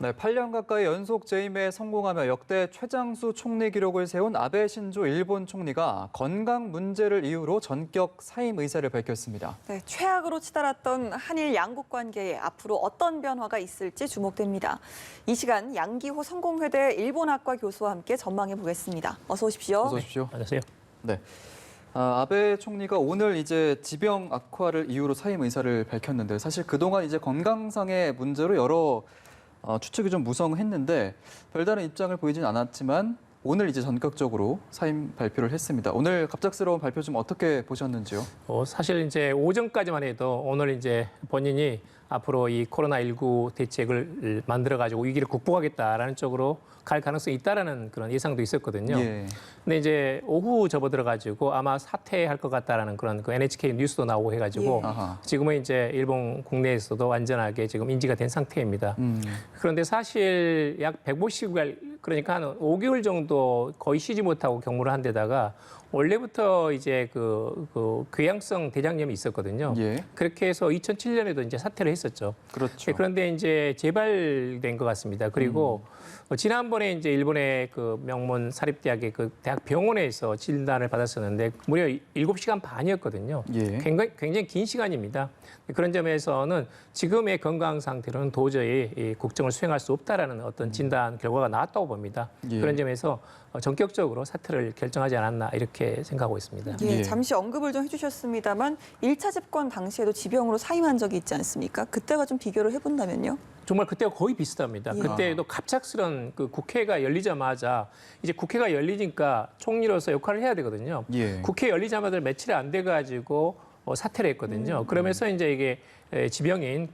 네, 8년 가까이 연속 재임에 성공하며 역대 최장수 총리 기록을 세운 아베 신조 일본 총리가 건강 문제를 이유로 전격 사임 의사를 밝혔습니다. 네, 최악으로 치달았던 한일 양국 관계에 앞으로 어떤 변화가 있을지 주목됩니다. 이 시간 양기호 성공회대 일본학과 교수와 함께 전망해 보겠습니다. 어서 오십시오. 어서 오십시오. 안녕하세요. 네. 아베 총리가 오늘 이제 지병 악화를 이유로 사임 의사를 밝혔는데 사실 그동안 이제 건강상의 문제로 여러 추측이 좀 무성했는데 별다른 입장을 보이진 않았지만 오늘 이제 전격적으로 사임 발표를 했습니다. 오늘 갑작스러운 발표 좀 어떻게 보셨는지요? 사실 이제 오전까지만 해도 오늘 이제 본인이 앞으로 이 코로나19 대책을 만들어가지고 위기를 극복하겠다라는 쪽으로 갈 가능성이 있다라는 그런 예상도 있었거든요. 예. 근데 이제 오후 접어들어가지고 아마 사퇴할 것 같다라는 그런 그 NHK 뉴스도 나오고 해가지고 예. 지금은 이제 일본 국내에서도 완전하게 지금 인지가 된 상태입니다. 그런데 사실 약 150일 그러니까 한 5개월 정도 거의 쉬지 못하고 경무를 한 데다가 원래부터 이제 그 궤양성 대장염이 있었거든요. 예. 그렇게 해서 2007년에도 이제 사퇴를 했었죠. 그렇죠. 그런데 이제 재발된 것 같습니다. 그리고 지난번에 이제 일본의 그 명문 사립대학의 그 대학 병원에서 진단을 받았었는데 무려 7시간 반이었거든요. 예. 굉장히 긴 시간입니다. 그런 점에서는 지금의 건강 상태로는 도저히 이 국정을 수행할 수 없다라는 어떤 진단 결과가 나왔다고 봅니다. 예. 그런 점에서 전격적으로 사퇴를 결정하지 않았나 이렇게 생각하고 있습니다. 예, 예. 잠시 언급을 좀 해주셨습니다만 1차 집권 당시에도 지병으로 사임한 적이 있지 않습니까? 그때와 좀 비교를 해본다면요? 정말 그때가 거의 비슷합니다. 예. 그때도 갑작스런 그 국회가 열리자마자 이제 국회가 열리니까 총리로서 역할을 해야 되거든요. 예. 국회 열리자마자 며칠 안 돼가지고 사퇴를 했거든요. 그러면서 이제 이게 지병인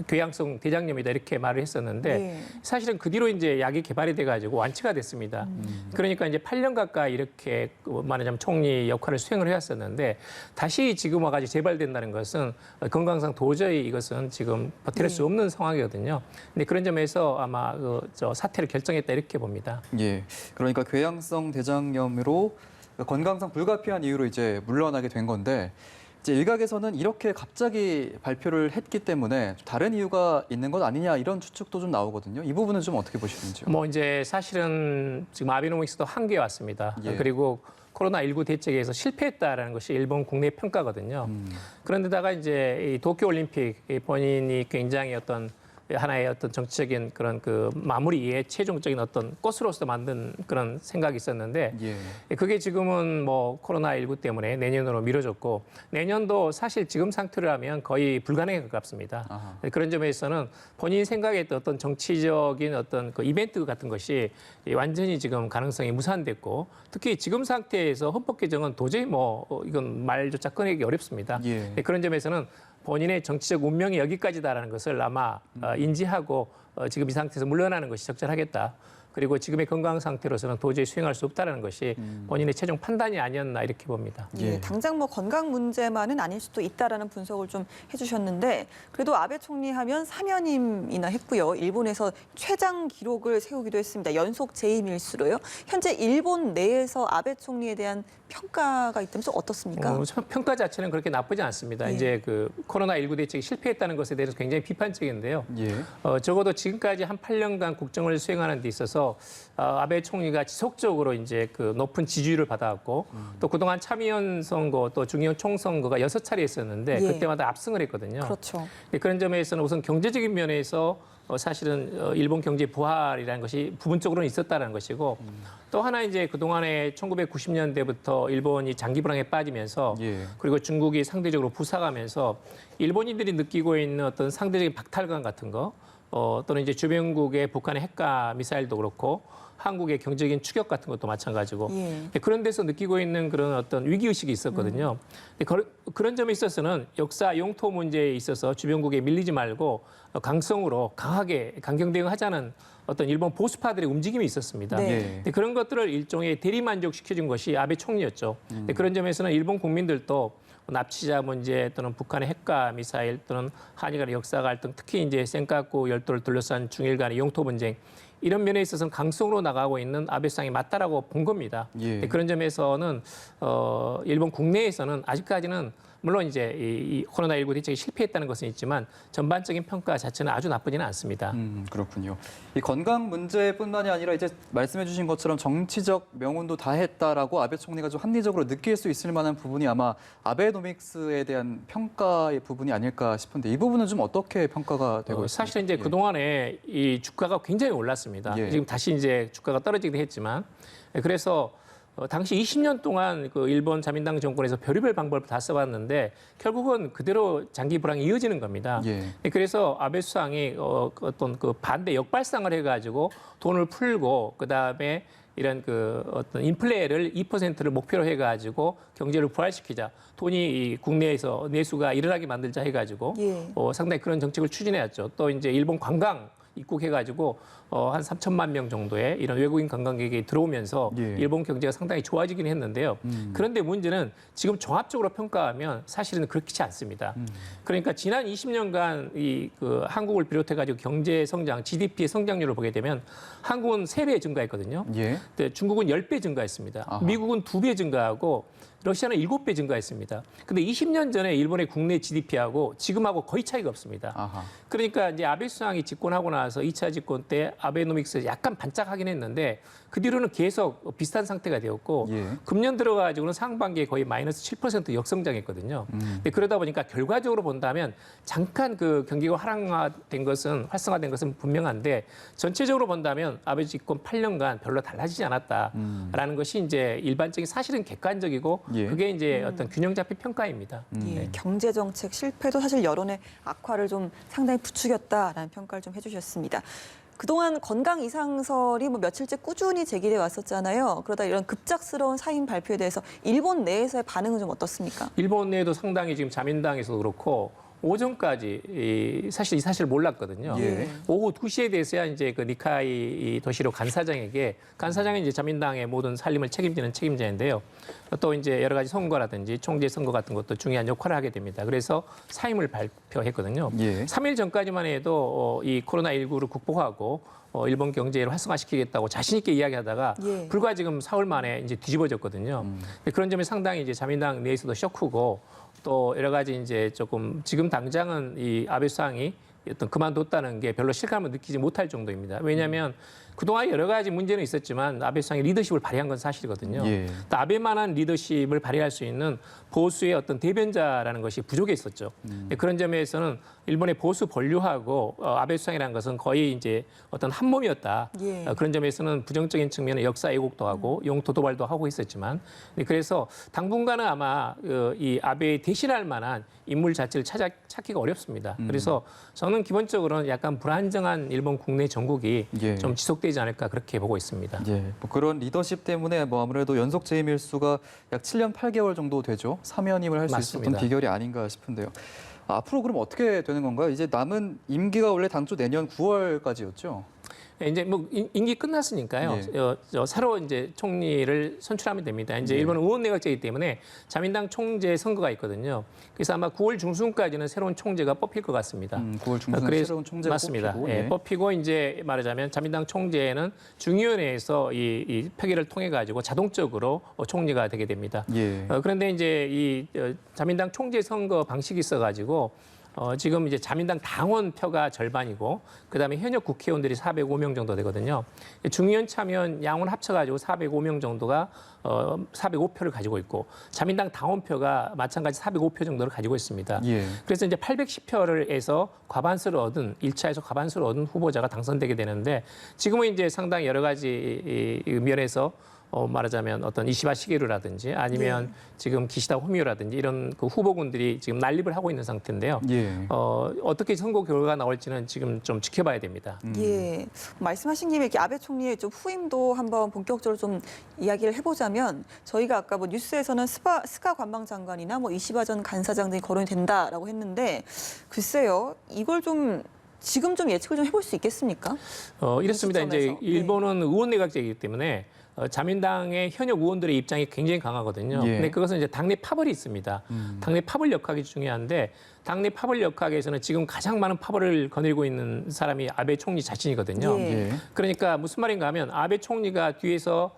궤양성 대장염이다 이렇게 말을 했었는데 예. 사실은 그 뒤로 이제 약이 개발이 돼가지고 완치가 됐습니다. 그러니까 이제 8년 가까이 이렇게 말하자면 총리 역할을 수행을 해왔었는데 다시 지금 와가지고 재발된다는 것은 건강상 도저히 이것은 지금 버틸 수 없는 상황이거든요. 근데 그런 점에서 아마 사퇴를 결정했다 이렇게 봅니다. 예. 그러니까 궤양성 대장염으로 건강상 불가피한 이유로 이제 물러나게 된 건데 이제 일각에서는 이렇게 갑자기 발표를 했기 때문에 다른 이유가 있는 것 아니냐 이런 추측도 좀 나오거든요. 이 부분은 좀 어떻게 보시는지요? 뭐 이제 사실은 지금 아베노믹스도 한계에 왔습니다. 예. 그리고 코로나19 대책에서 실패했다라는 것이 일본 국내 평가거든요. 그런데다가 이제 이 도쿄올림픽 본인이 굉장히 어떤 하나의 어떤 정치적인 그런 그 마무리의 최종적인 어떤 꽃으로서 만든 그런 생각이 있었는데 예. 그게 지금은 뭐 코로나19 때문에 내년으로 미뤄졌고 내년도 사실 지금 상태로 하면 거의 불가능에 가깝습니다. 아하. 그런 점에서는 본인이 생각했던 어떤 정치적인 어떤 그 이벤트 같은 것이 완전히 지금 가능성이 무산됐고 특히 지금 상태에서 헌법 개정은 도저히 뭐 이건 말조차 꺼내기 어렵습니다. 예. 그런 점에서는 본인의 정치적 운명이 여기까지다라는 것을 아마 인지하고 지금 이 상태에서 물러나는 것이 적절하겠다. 그리고 지금의 건강 상태로서는 도저히 수행할 수 없다는 것이 본인의 최종 판단이 아니었나 이렇게 봅니다. 예, 예. 당장 뭐 건강 문제만은 아닐 수도 있다라는 분석을 좀 해주셨는데 그래도 아베 총리 하면 4년임이나 했고요. 일본에서 최장 기록을 세우기도 했습니다. 연속 재임일수로요. 현재 일본 내에서 아베 총리에 대한 평가가 있다면서 어떻습니까? 평가 자체는 그렇게 나쁘지 않습니다. 예. 이제 그 코로나19 대책이 실패했다는 것에 대해서 굉장히 비판적인데요. 예. 적어도 지금까지 한 8년간 국정을 수행하는 데 있어서 아베 총리가 지속적으로 이제 그 높은 지지율을 받아왔고 또 그동안 참의원 선거 또 중의원 총선거가 6차례 있었는데 예. 그때마다 압승을 했거든요. 그렇죠. 그런 점에서는 우선 경제적인 면에서 사실은 일본 경제 부활이라는 것이 부분적으로는 있었다는 것이고 또 하나 이제 그동안에 1990년대부터 일본이 장기 불황에 빠지면서 예. 그리고 중국이 상대적으로 부상하면서 일본인들이 느끼고 있는 어떤 상대적인 박탈감 같은 거 또는 이제 주변국의 북한의 핵과 미사일도 그렇고 한국의 경제적인 추격 같은 것도 마찬가지고 예. 그런 데서 느끼고 있는 그런 어떤 위기의식이 있었거든요. 그런 점에 있어서는 역사 영토 문제에 있어서 주변국에 밀리지 말고 강성으로 강하게 강경 대응하자는 어떤 일본 보수파들의 움직임이 있었습니다. 네. 예. 그런 것들을 일종의 대리만족시켜준 것이 아베 총리였죠. 그런 점에서는 일본 국민들도 납치자 문제 또는 북한의 핵과 미사일 또는 한일 간의 역사 갈등 특히 이제 센카쿠 열도를 둘러싼 중일 간의 영토 분쟁 이런 면에 있어서는 강성으로 나가고 있는 아베 수상이 맞다라고 본 겁니다. 예. 그런 점에서는 일본 국내에서는 아직까지는 물론 이제 이 코로나19 대책이 실패했다는 것은 있지만 전반적인 평가 자체는 아주 나쁘지는 않습니다. 그렇군요. 이 건강 문제뿐만이 아니라 이제 말씀해주신 것처럼 정치적 명운도 다했다라고 아베 총리가 좀 합리적으로 느낄 수 있을 만한 부분이 아마 아베노믹스에 대한 평가의 부분이 아닐까 싶은데 이 부분은 좀 어떻게 평가가 되고 있습니까? 사실은 이제 그동안에 이 주가가 굉장히 올랐습니다. 예. 지금 다시 이제 주가가 떨어지긴 했지만 그래서 당시 20년 동안 그 일본 자민당 정권에서 별의별 방법을 다 써봤는데 결국은 그대로 장기 불황이 이어지는 겁니다. 예. 그래서 아베 수상이 어떤 그 반대 역발상을 해가지고 돈을 풀고 그 다음에 이런 그 어떤 인플레를 2%를 목표로 해가지고 경제를 부활시키자, 돈이 이 국내에서 내수가 일어나게 만들자 해가지고 예. 상당히 그런 정책을 추진해왔죠. 또 이제 일본 관광 입국해가지고 한 3천만 명 정도의 이런 외국인 관광객이 들어오면서 예. 일본 경제가 상당히 좋아지긴 했는데요. 그런데 문제는 지금 종합적으로 평가하면 사실은 그렇지 않습니다. 그러니까 지난 20년간 이 그 한국을 비롯해가지고 경제 성장, GDP의 성장률을 보게 되면 한국은 3배 증가했거든요. 예. 근데 중국은 10배 증가했습니다. 아하. 미국은 2배 증가하고 러시아는 7배 증가했습니다. 근데 20년 전에 일본의 국내 GDP하고 지금하고 거의 차이가 없습니다. 아하. 그러니까 이제 아베 수상이 집권하고 나서 2차 집권 때 아베노믹스 약간 반짝하긴 했는데 그 뒤로는 계속 비슷한 상태가 되었고 예. 금년 들어가지고는 상반기에 거의 마이너스 7% 역성장했거든요. 근데 그러다 보니까 결과적으로 본다면 잠깐 그 경기가 활성화된 것은 분명한데 전체적으로 본다면 아베 집권 8년간 별로 달라지지 않았다라는 것이 이제 일반적인 사실은 객관적이고 예. 그게 이제 어떤 균형 잡힌 평가입니다. 예, 경제 정책 실패도 사실 여론의 악화를 좀 상당히 부추겼다라는 평가를 좀 해주셨습니다. 그동안 건강 이상설이 뭐 며칠째 꾸준히 제기돼 왔었잖아요. 그러다 이런 급작스러운 사임 발표에 대해서 일본 내에서의 반응은 좀 어떻습니까? 일본 내에도 상당히 지금 자민당에서도 그렇고 오전까지 사실 이 사실을 몰랐거든요. 예. 오후 2시에 대해서야 이제 그 니카이 도시로 간사장이 이제 자민당의 모든 살림을 책임지는 책임자인데요. 또 이제 여러 가지 선거라든지 총재 선거 같은 것도 중요한 역할을 하게 됩니다. 그래서 사임을 발표했거든요. 예. 3일 전까지만 해도 이 코로나19를 극복하고 일본 경제를 활성화시키겠다고 자신 있게 이야기하다가 예. 불과 지금 사흘 만에 이제 뒤집어졌거든요. 그런 점이 상당히 이제 자민당 내에서도 쇼크고 또 여러 가지 이제 조금 지금 당장은 이 아베 수상이 어떤 그만뒀다는 게 별로 실감을 느끼지 못할 정도입니다. 왜냐하면 그동안 여러 가지 문제는 있었지만 아베 수상이 리더십을 발휘한 건 사실이거든요. 예. 또 아베만한 리더십을 발휘할 수 있는 보수의 어떤 대변자라는 것이 부족했었죠. 그런 점에서는 일본의 보수 본류하고 아베 수상이라는 것은 거의 이제 어떤 한 몸이었다. 예. 그런 점에서는 부정적인 측면에 역사 왜곡도 하고 영토 도발도 하고 있었지만 그래서 당분간은 아마 이 아베에 대신할 만한 인물 자체를 찾기가 어렵습니다. 그래서 저는 기본적으로는 약간 불안정한 일본 국내 정국이 예. 좀 지속되지 않을까 그렇게 보고 있습니다. 예, 뭐 그런 리더십 때문에 뭐 아무래도 연속 재임 일수가 약 7년 8개월 정도 되죠. 사면임을 할 수 있었던 맞습니다. 비결이 아닌가 싶은데요. 앞으로 그럼 어떻게 되는 건가요? 이제 남은 임기가 원래 당초 내년 9월까지였죠. 이제 뭐 임기 끝났으니까요. 새로 이제 총리를 선출하면 됩니다. 이제 일본은 의원내각제이기 때문에 자민당 총재 선거가 있거든요. 그래서 아마 9월 중순까지는 새로운 총재가 뽑힐 것 같습니다. 9월 중순에 새로운 총재가 맞습니다. 뽑히고. 예, 뽑히고 이제 말하자면 자민당 총재는 중의원회에서 이 표결을 통해 가지고 자동적으로 총리가 되게 됩니다. 예. 그런데 이제 이 자민당 총재 선거 방식이 있어가지고. 지금 이제 자민당 당원 표가 절반이고 그다음에 현역 국회의원들이 405명 정도 되거든요. 중의원 참여원 양원 합쳐가지고 405명 정도가 405표를 가지고 있고 자민당 당원표가 마찬가지 405표 정도를 가지고 있습니다. 예. 그래서 이제 810표를 해서 과반수를 얻은 1차에서 과반수를 얻은 후보자가 당선되게 되는데 지금은 이제 상당히 여러 가지 이 면에서 말하자면 어떤 이시바 시게루라든지 아니면 지금 기시다 후미오라든지 이런 그 후보군들이 지금 난립을 하고 있는 상태인데요. 예. 어떻게 선거 결과가 나올지는 지금 좀 지켜봐야 됩니다. 예, 말씀하신 김에 이렇게 아베 총리의 좀 후임도 한번 본격적으로 좀 이야기를 해보자면 저희가 아까 뭐 뉴스에서는 스가 관방장관이나 뭐 이시바 전 간사장 등이 거론이 된다라고 했는데 글쎄요, 이걸 좀 지금 좀 예측을 좀 해볼 수 있겠습니까? 이렇습니다. 이제 시점에서. 일본은 의원내각제이기 때문에 자민당의 현역 의원들의 입장이 굉장히 강하거든요. 예. 근데 그것은 이제 당내 파벌이 있습니다. 당내 파벌 역학이 중요한데 당내 파벌 역학에서는 지금 가장 많은 파벌을 거닐고 있는 사람이 아베 총리 자신이거든요. 예. 예. 그러니까 무슨 말인가 하면 아베 총리가 뒤에서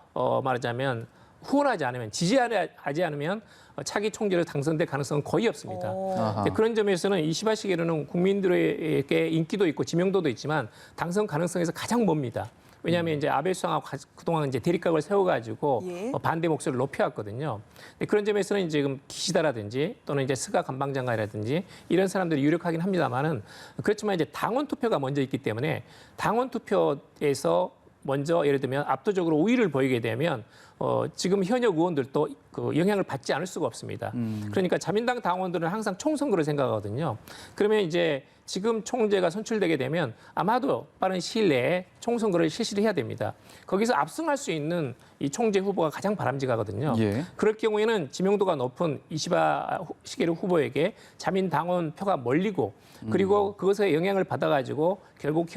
말하자면 후원하지 않으면 지지하지 않으면 차기 총재로 당선될 가능성은 거의 없습니다. 아하. 그런 점에서는 이시바 시게루는 국민들에게 인기도 있고 지명도도 있지만 당선 가능성에서 가장 멉니다. 왜냐하면 이제 아베 수상하고 그동안 이제 대립각을 세워가지고 예. 반대 목소리를 높여왔거든요. 그런 점에서는 지금 기시다라든지 또는 이제 스가 관방장관이라든지 이런 사람들이 유력하긴 합니다만은 그렇지만 이제 당원 투표가 먼저 있기 때문에 당원 투표에서 먼저 예를 들면 압도적으로 우위를 보이게 되면 지금 현역 의원들도 그 영향을 받지 않을 수가 없습니다. 그러니까 자민당 당원들은 항상 총선거를 생각하거든요. 그러면 이제 지금 총재가 선출되게 되면 아마도 빠른 시일 내에 총선거를 실시를 해야 됩니다. 거기서 압승할 수 있는 이 총재 후보가 가장 바람직하거든요. 예. 그럴 경우에는 지명도가 높은 이시바 시게루 후보에게 자민 당원 표가 몰리고 그리고 그것에 영향을 받아가지고 결국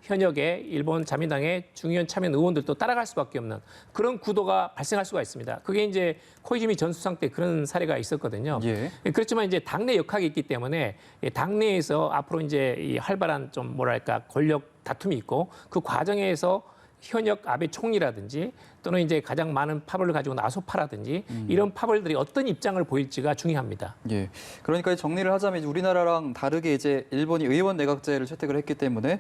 현역의 일본 자민당의 중의원 참여 의원들도 따라갈 수밖에 없는 그런 구도가 발생할 수가 있습니다. 그게 이제 코이즈미 전 수상 때 그런 사례가 있었거든요. 예. 그렇지만 이제 당내 역학이 있기 때문에 당내에서 앞으로 이제 이 활발한 좀 뭐랄까 권력 다툼이 있고 그 과정에서 현역 아베 총리라든지 또는 이제 가장 많은 파벌을 가지고 있는 아소파라든지 이런 파벌들이 어떤 입장을 보일지가 중요합니다. 예. 그러니까 정리를 하자면 이제 우리나라랑 다르게 이제 일본이 의원 내각제를 채택을 했기 때문에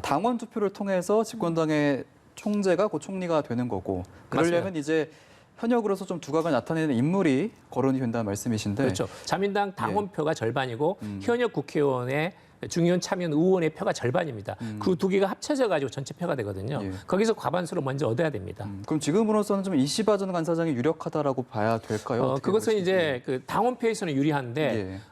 당원 투표를 통해서 집권당의 총재가 곧 총리가 되는 거고 그러려면 맞습니다. 이제 현역으로서 좀 두각을 나타내는 인물이 거론이 된다는 말씀이신데 그렇죠. 자민당 당원표가 절반이고 현역 국회의원의 중의원 참여 의원의 표가 절반입니다. 그 두 개가 합쳐져 가지고 전체 표가 되거든요. 예. 거기서 과반수를 먼저 얻어야 됩니다. 그럼 지금으로서는 좀 이시바 전 간사장이 유력하다라고 봐야 될까요? 어떻게 그것은 보시는지. 이제 그 당원표에서는 유리한데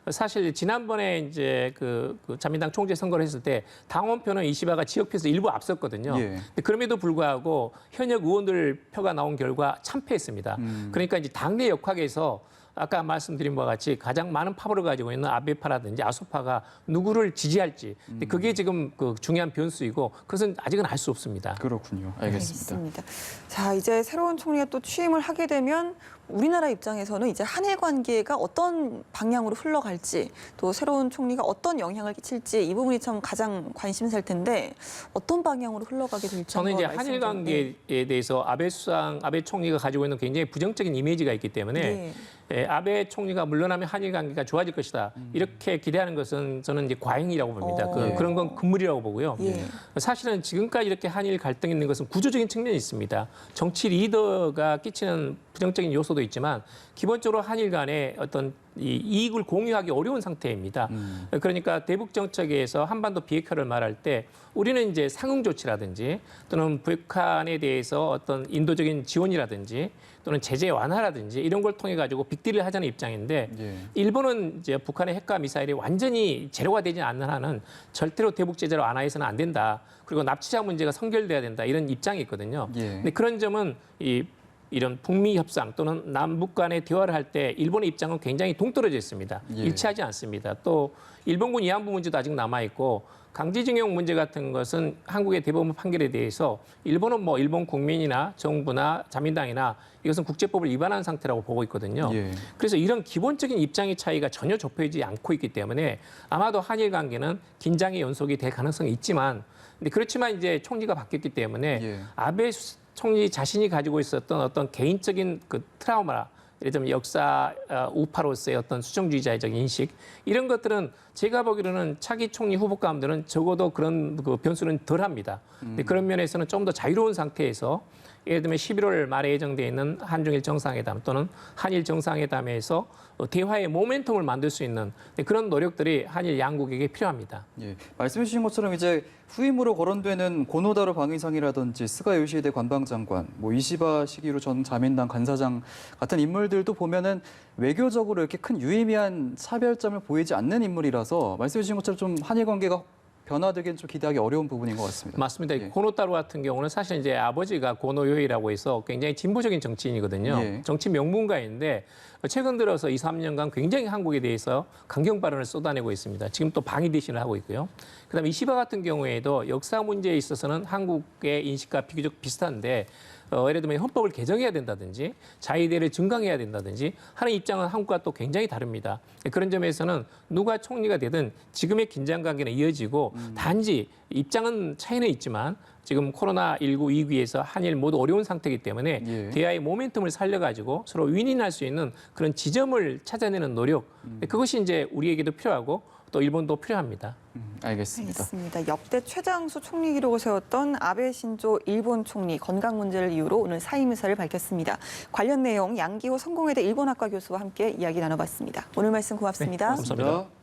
예. 사실 지난번에 이제 그 자민당 총재 선거를 했을 때 당원표는 이시바가 지역표에서 일부 앞섰거든요. 예. 근데 그럼에도 불구하고 현역 의원들 표가 나온 결과 참패했습니다. 그러니까 이제 당내 역학에서 아까 말씀드린 바와 같이 가장 많은 파벌을 가지고 있는 아베파라든지 아소파가 누구를 지지할지 근데 그게 지금 그 중요한 변수이고 그것은 아직은 알 수 없습니다. 그렇군요. 알겠습니다. 자, 이제 새로운 총리가 또 취임을 하게 되면 우리나라 입장에서는 이제 한일 관계가 어떤 방향으로 흘러갈지 또 새로운 총리가 어떤 영향을 끼칠지 이 부분이 참 가장 관심사일 텐데 어떤 방향으로 흘러가게 될지 저는 이제 한번 한일 말씀 좀- 네. 관계에 대해서 아베 총리가 가지고 있는 굉장히 부정적인 이미지가 있기 때문에 아베 총리가 물러나면 한일 관계가 좋아질 것이다. 이렇게 기대하는 것은 저는 이제 과잉이라고 봅니다. 예. 그런 건 금물이라고 보고요. 예. 사실은 지금까지 이렇게 한일 갈등이 있는 것은 구조적인 측면이 있습니다. 정치 리더가 끼치는 부정적인 요소도 있지만 기본적으로 한일 간의 어떤 이 이익을 공유하기 어려운 상태입니다. 그러니까 대북 정책에서 한반도 비핵화를 말할 때 우리는 이제 상응 조치라든지 또는 북한에 대해서 어떤 인도적인 지원이라든지 또는 제재 완화라든지 이런 걸 통해 가지고 빅딜을 하자는 입장인데 예. 일본은 이제 북한의 핵과 미사일이 완전히 제로가 되지 않는 한은 절대로 대북 제재를 완화해서는 안 된다. 그리고 납치자 문제가 선결돼야 된다. 이런 입장이 있거든요. 예. 근데 그런 점은 이런 북미 협상 또는 남북 간의 대화를 할 때 일본의 입장은 굉장히 동떨어져 있습니다. 예. 일치하지 않습니다. 또 일본군 위안부 문제도 아직 남아 있고 강제징용 문제 같은 것은 한국의 대법원 판결에 대해서 일본은 뭐 일본 국민이나 정부나 자민당이나 이것은 국제법을 위반한 상태라고 보고 있거든요. 예. 그래서 이런 기본적인 입장의 차이가 전혀 좁혀지지 않고 있기 때문에 아마도 한일 관계는 긴장의 연속이 될 가능성이 있지만 근데 그렇지만 이제 총리가 바뀌었기 때문에 예. 아베 총리 자신이 가지고 있었던 어떤 개인적인 그 트라우마, 예를 들면 역사 우파로서의 어떤 수정주의자적 인식 이런 것들은 제가 보기로는 차기 총리 후보 가운데는 적어도 그런 그 변수는 덜합니다. 근데 그런 면에서는 좀 더 자유로운 상태에서 예를 들면 11월 말에 예정돼 있는 한중일 정상회담 또는 한일 정상회담에서 대화의 모멘텀을 만들 수 있는 그런 노력들이 한일 양국에게 필요합니다. 예, 말씀해 주신 것처럼 이제 후임으로 거론되는 고노다로 방위상이라든지 스가 요시히데 관방장관, 뭐 이시바 시기루 전 자민당 간사장 같은 인물들도 보면은 외교적으로 이렇게 큰 유의미한 차별점을 보이지 않는 인물이라서 말씀해 주신 것처럼 좀 한일 관계가 변화되기는 좀 기대하기 어려운 부분인 것 같습니다. 맞습니다. 예. 고노타로 같은 경우는 사실 이제 아버지가 고노요이라고 해서 굉장히 진보적인 정치인이거든요. 예. 정치 명문가인데 최근 들어서 2, 3년간 굉장히 한국에 대해서 강경 발언을 쏟아내고 있습니다. 지금 또 방위 대신을 하고 있고요. 그다음에 이시바 같은 경우에도 역사 문제에 있어서는 한국의 인식과 비교적 비슷한데 예를 들면 헌법을 개정해야 된다든지 자위대를 증강해야 된다든지 하는 입장은 한국과 또 굉장히 다릅니다. 그런 점에서는 누가 총리가 되든 지금의 긴장 관계는 이어지고 단지 입장은 차이는 있지만 지금 코로나19 위기에서 한일 모두 어려운 상태이기 때문에 예. 대화의 모멘텀을 살려가지고 서로 윈윈할 수 있는 그런 지점을 찾아내는 노력 그것이 이제 우리에게도 필요하고 또 일본도 필요합니다. 알겠습니다. 알겠습니다. 역대 최장수 총리 기록을 세웠던 아베 신조 일본 총리 건강 문제를 이유로 오늘 사임 의사를 밝혔습니다. 관련 내용 양기호 성공회대 일본학과 교수와 함께 이야기 나눠봤습니다. 오늘 말씀 고맙습니다. 네, 감사합니다.